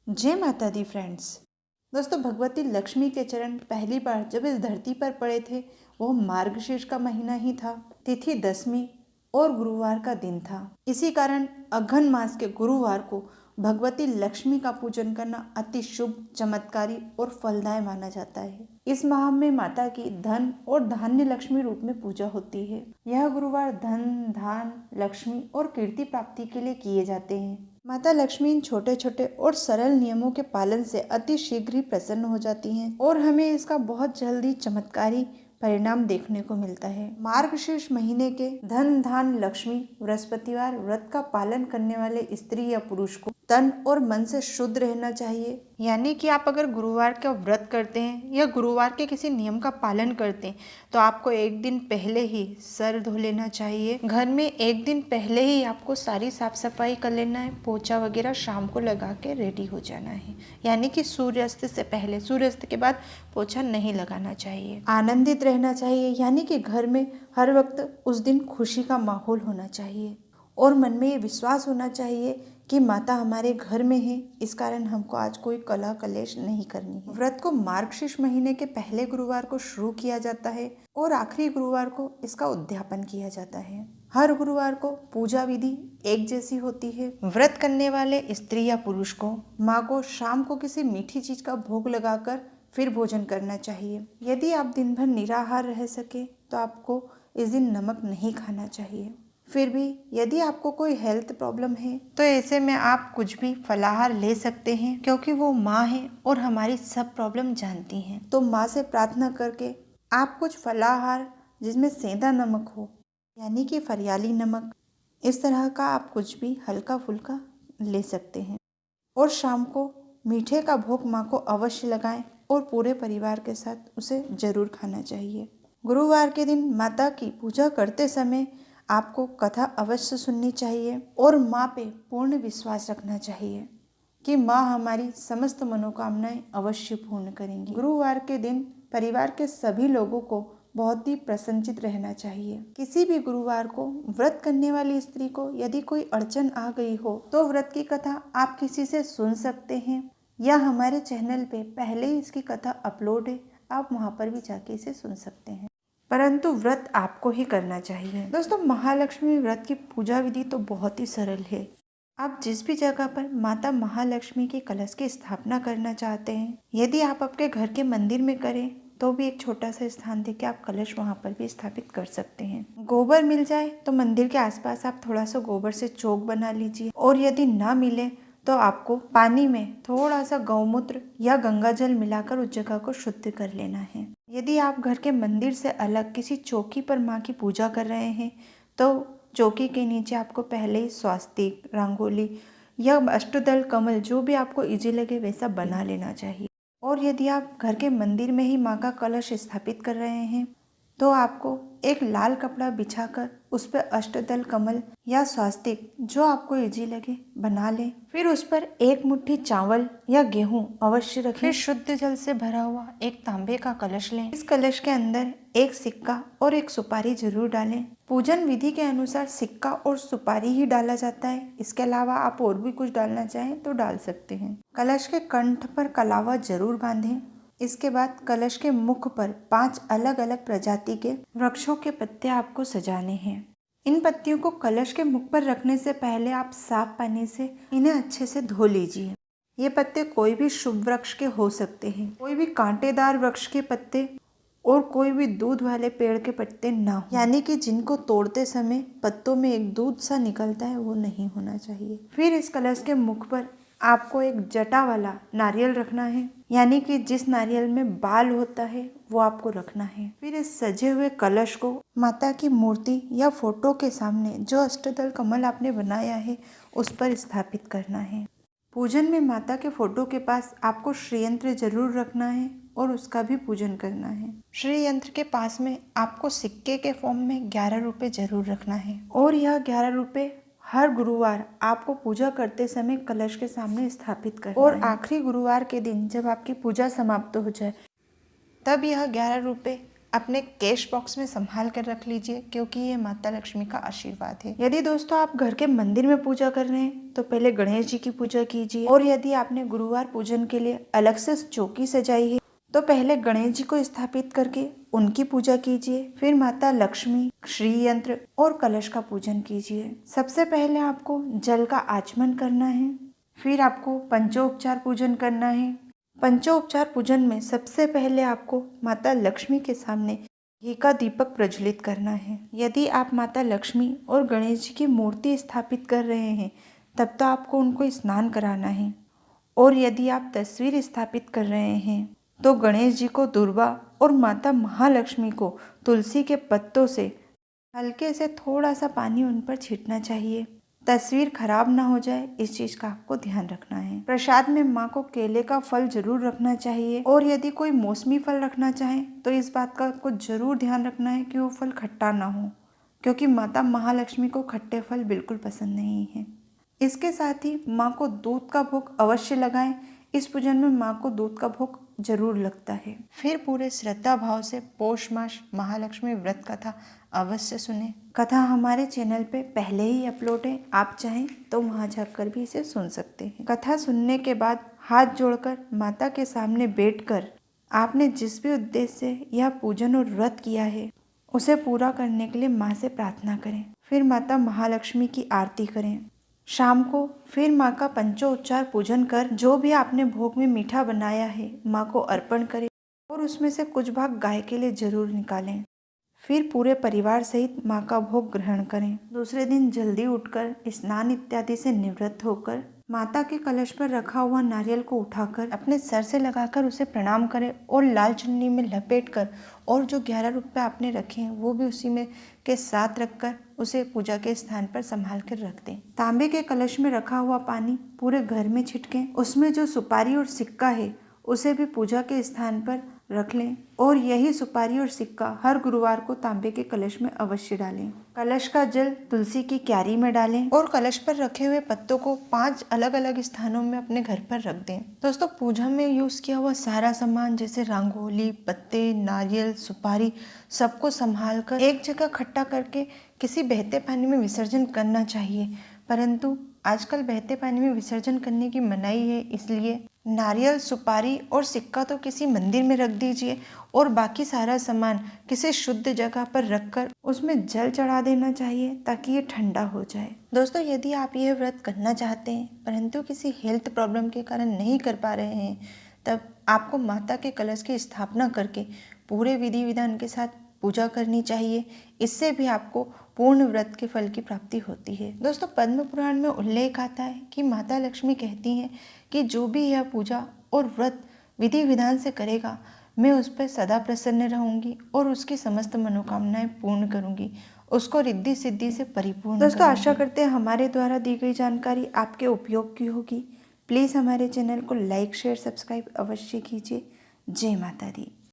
जय माता दी फ्रेंड्स। दोस्तों, भगवती लक्ष्मी के चरण पहली बार जब इस धरती पर पड़े थे वो मार्गशीर्ष का महीना ही था। तिथि दसवीं और गुरुवार का दिन था। इसी कारण अघन मास के गुरुवार को भगवती लक्ष्मी का पूजन करना अति शुभ, चमत्कारी और फलदायी माना जाता है। इस माह में माता की धन और धान्य लक्ष्मी रूप में पूजा होती है। यह गुरुवार धन, धान, लक्ष्मी और कीर्ति प्राप्ति के लिए किए जाते हैं। माता लक्ष्मी इन छोटे छोटे और सरल नियमों के पालन से अति शीघ्र ही प्रसन्न हो जाती हैं और हमें इसका बहुत जल्दी चमत्कारी परिणाम देखने को मिलता है। मार्गशीर्ष महीने के धन, धान, लक्ष्मी, बृहस्पतिवार व्रत का पालन करने वाले स्त्री या पुरुष को तन और मन से शुद्ध रहना चाहिए। यानी कि आप अगर गुरुवार का व्रत करते हैं या गुरुवार के किसी नियम का पालन करते हैं तो आपको एक दिन पहले ही सर धो लेना चाहिए। घर में एक दिन पहले ही आपको सारी साफ सफाई कर लेना है। पोछा वगैरह शाम को लगा के रेडी हो जाना है। यानी कि सूर्यास्त से पहले, सूर्यास्त के बाद पोछा नहीं लगाना चाहिए। आनंदित रहना चाहिए, यानी कि घर में हर वक्त उस दिन खुशी का माहौल होना चाहिए और मन में ये विश्वास होना चाहिए कि माता हमारे घर में है। इस कारण हमको आज कोई कलह कलेश नहीं करनी है। व्रत को मार्गशीर्ष महीने के पहले गुरुवार को शुरू किया जाता है और आखिरी गुरुवार को इसका उद्यापन किया जाता है। हर गुरुवार को पूजा विधि एक जैसी होती है। व्रत करने वाले स्त्री या पुरुष को माँ को शाम को किसी मीठी चीज का भोग लगाकर फिर भोजन करना चाहिए। यदि आप दिन भर निराहार रह सके तो आपको इस दिन नमक नहीं खाना चाहिए। फिर भी यदि आपको कोई हेल्थ प्रॉब्लम है तो ऐसे में आप कुछ भी फलाहार ले सकते हैं, क्योंकि वो माँ है और हमारी सब प्रॉब्लम जानती हैं। तो माँ से प्रार्थना करके आप कुछ फलाहार जिसमें सेंधा नमक हो, यानी कि फरियाली नमक, इस तरह का आप कुछ भी हल्का फुल्का ले सकते हैं। और शाम को मीठे का भोग माँ को अवश्य लगाएं और पूरे परिवार के साथ उसे जरूर खाना चाहिए। गुरुवार के दिन माता की पूजा करते समय आपको कथा अवश्य सुननी चाहिए और माँ पे पूर्ण विश्वास रखना चाहिए कि माँ हमारी समस्त मनोकामनाएं अवश्य पूर्ण करेंगी। गुरुवार के दिन परिवार के सभी लोगों को बहुत ही प्रसन्नचित रहना चाहिए। किसी भी गुरुवार को व्रत करने वाली स्त्री को यदि कोई अड़चन आ गई हो तो व्रत की कथा आप किसी से सुन सकते हैं या हमारे चैनल पे पहले ही इसकी कथा अपलोड है, आप वहाँ पर भी जाके इसे सुन सकते हैं। परंतु व्रत आपको ही करना चाहिए। दोस्तों, महालक्ष्मी व्रत की पूजा विधि तो बहुत ही सरल है। आप जिस भी जगह पर माता महालक्ष्मी के कलश की स्थापना करना चाहते हैं, यदि आप आपके घर के मंदिर में करें तो भी एक छोटा सा स्थान देके आप कलश वहाँ पर भी स्थापित कर सकते हैं। गोबर मिल जाए तो मंदिर के आसपास आप थोड़ा सा गोबर से चौक बना लीजिए, और यदि ना मिले तो आपको पानी में थोड़ा सा गौमूत्र या गंगा जल मिलाकर उस जगह को शुद्ध कर लेना है। यदि आप घर के मंदिर से अलग किसी चौकी पर माँ की पूजा कर रहे हैं तो चौकी के नीचे आपको पहले ही स्वास्तिक, रंगोली या अष्टदल कमल, जो भी आपको इजी लगे वैसा बना लेना चाहिए। और यदि आप घर के मंदिर में ही माँ का कलश स्थापित कर रहे हैं तो आपको एक लाल कपड़ा बिछाकर उस पर अष्टदल कमल या स्वास्तिक, जो आपको इजी लगे, बना लें। फिर उस पर एक मुट्ठी चावल या गेहूं अवश्य रखें। फिर शुद्ध जल से भरा हुआ एक तांबे का कलश लें। इस कलश के अंदर एक सिक्का और एक सुपारी जरूर डालें। पूजन विधि के अनुसार सिक्का और सुपारी ही डाला जाता है। इसके अलावा आप और भी कुछ डालना चाहें तो डाल सकते हैं। कलश के कंठ पर कलावा जरूर बांधें। इसके बाद कलश के मुख पर 5 अलग अलग प्रजाति के वृक्षों के पत्ते आपको सजाने हैं। इन पत्तियों को कलश के मुख पर रखने से पहले आप साफ पानी से इन्हें अच्छे से धो लीजिए। ये पत्ते कोई भी शुभ वृक्ष के हो सकते हैं, कोई भी कांटेदार वृक्ष के पत्ते और कोई भी दूध वाले पेड़ के पत्ते ना हो, यानी कि जिनको तोड़ते समय पत्तों में एक दूध सा निकलता है, वो नहीं होना चाहिए। फिर इस कलश के मुख पर आपको एक जटा वाला नारियल रखना है, यानी कि जिस नारियल में बाल होता है वो आपको रखना है। फिर इस सजे हुए कलश को माता की मूर्ति या फोटो के सामने, जो अष्टदल कमल आपने बनाया है, उस पर स्थापित करना है। पूजन में माता के फोटो के पास आपको श्री यंत्र जरूर रखना है और उसका भी पूजन करना है। श्री यंत्र के पास में आपको सिक्के के फॉर्म में 11 रुपए जरूर रखना है, और यह 11 रुपए हर गुरुवार आपको पूजा करते समय कलश के सामने स्थापित करना है। और आखिरी गुरुवार के दिन जब आपकी पूजा समाप्त हो जाए तब यह 11 रुपए अपने कैश बॉक्स में संभाल कर रख लीजिए, क्योंकि ये माता लक्ष्मी का आशीर्वाद है। यदि दोस्तों आप घर के मंदिर में पूजा कर रहे हैं तो पहले गणेश जी की पूजा कीजिए, और यदि आपने गुरुवार पूजन के लिए अलग से चौकी सजाई है तो पहले गणेश जी को स्थापित करके उनकी पूजा कीजिए। फिर माता लक्ष्मी, श्री यंत्र और कलश का पूजन कीजिए। सबसे पहले आपको जल का आचमन करना है, फिर आपको पंचोपचार पूजन करना है। पंचोपचार पूजन में सबसे पहले आपको माता लक्ष्मी के सामने घी का दीपक प्रज्वलित करना है। यदि आप माता लक्ष्मी और गणेश जी की मूर्ति स्थापित कर रहे हैं तब तो आपको उनको स्नान कराना है, और यदि आप तस्वीर स्थापित कर रहे हैं तो गणेश जी को दुर्वा और माता महालक्ष्मी को तुलसी के पत्तों से हल्के से थोड़ा सा पानी उन पर छींटना चाहिए। तस्वीर खराब ना हो जाए, इस चीज का आपको ध्यान रखना है। प्रसाद में माँ को केले का फल जरूर रखना चाहिए, और यदि कोई मौसमी फल रखना चाहे तो इस बात का आपको जरूर ध्यान रखना है कि वो फल खट्टा ना हो, क्योंकि माता महालक्ष्मी को खट्टे फल बिल्कुल पसंद नहीं है। इसके साथ ही माँ को दूध का भोग अवश्य लगाएं। इस पूजन में माँ को दूध का भोग जरूर लगता है। फिर पूरे श्रद्धा भाव से पौष मास महालक्ष्मी व्रत कथा अवश्य सुने। कथा हमारे चैनल पे पहले ही अपलोड है, आप चाहें तो वहां जाकर भी इसे सुन सकते हैं। कथा सुनने के बाद हाथ जोड़कर माता के सामने बैठकर आपने जिस भी उद्देश्य से यह पूजन और व्रत किया है उसे पूरा करने के लिए माँ से प्रार्थना करें। फिर माता महालक्ष्मी की आरती करें। शाम को फिर माँ का पंचोपचार पूजन कर जो भी आपने भोग में मीठा बनाया है माँ को अर्पण करें, और उसमें से कुछ भाग गाय के लिए जरूर निकालें। फिर पूरे परिवार सहित माँ का भोग ग्रहण करें। दूसरे दिन जल्दी उठकर स्नान इत्यादि से निवृत्त होकर माता के कलश पर रखा हुआ नारियल को उठाकर अपने सर से लगाकर उसे प्रणाम करें, और लाल चुन्नी में लपेटकर और जो 11 रुपये आपने रखे हैं वो भी उसी में के साथ रखकर उसे पूजा के स्थान पर संभाल कर रख दें। तांबे के कलश में रखा हुआ पानी पूरे घर में छिड़कें। उसमें जो सुपारी और सिक्का है उसे भी पूजा के स्थान पर रख लें, और यही सुपारी और सिक्का हर गुरुवार को तांबे के कलश में अवश्य डालें। कलश का जल तुलसी की क्यारी में डालें, और कलश पर रखे हुए पत्तों को 5 अलग अलग स्थानों में अपने घर पर रख दें। दोस्तों पूजा में यूज किया हुआ सारा सामान जैसे रंगोली, पत्ते, नारियल, सुपारी सबको संभाल कर एक जगह इकट्ठा करके किसी बहते पानी में विसर्जन करना चाहिए, परंतु आजकल बहते पानी में विसर्जन करने की मनाही है, इसलिए नारियल, सुपारी और सिक्का तो किसी मंदिर में रख दीजिए, और बाकी सारा सामान किसी शुद्ध जगह पर रखकर उसमें जल चढ़ा देना चाहिए ताकि ये ठंडा हो जाए। दोस्तों यदि आप यह व्रत करना चाहते हैं परंतु किसी हेल्थ प्रॉब्लम के कारण नहीं कर पा रहे हैं, तब आपको माता के कलश की स्थापना करके पूरे विधि विधान के साथ पूजा करनी चाहिए। इससे भी आपको पूर्ण व्रत के फल की प्राप्ति होती है। दोस्तों पद्म पुराण में उल्लेख आता है कि माता लक्ष्मी कहती हैं कि जो भी यह पूजा और व्रत विधि विधान से करेगा मैं उस पर सदा प्रसन्न रहूंगी और उसकी समस्त मनोकामनाएं पूर्ण करूंगी, उसको रिद्धि सिद्धि से परिपूर्ण। दोस्तों आशा करते हैं हमारे द्वारा दी गई जानकारी आपके उपयोग की होगी। प्लीज़ हमारे चैनल को लाइक, शेयर, सब्सक्राइब अवश्य कीजिए। जय माता दी।